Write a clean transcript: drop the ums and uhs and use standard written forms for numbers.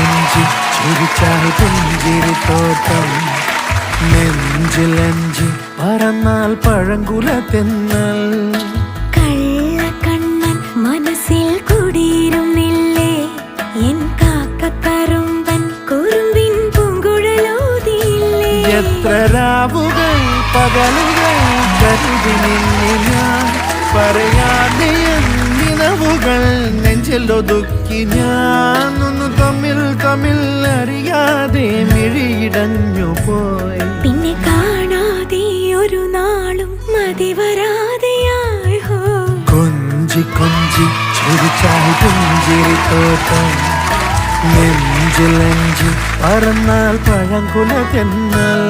കൊഞ്ചി ചിരിച്ചാൽ പുഞ്ചിരിത്തോട്ടം നെഞ്ചിലഞ്ചി പറന്നാൽ പഴങ്കുല തെന്നൽ കള്ളക്കണ്ണൻ മനസ്സിൽ കുടിയിരുന്നില്ലേ എൻ കാക്കക്കറുമ്പൻ കുറുമ്പിൻ പൂങ്കുഴലോതിയില്ലേ എത്ര രാവുകൾ പകലുകൾ കരുതി നിന്നെ ഞാൻ പറയാതെ നിലവുകൾ നെഞ്ചിലൊതുക്കി ഞാൻ ഒന്ന് തമ്മിൽ തമ്മിൽ അറിയാതെ മിഴിയിടഞ്ഞു പോയി പിന്നെ കാണാതെ ഒരു നാളും മതി വരാതെയായി ഹോ കൊഞ്ചി കൊഞ്ചി ചിരിച്ചാൽ പുഞ്ചിരിത്തോട്ടം നെഞ്ചിലഞ്ചി പറന്നാൽ പഴങ്കുല തെന്നൽ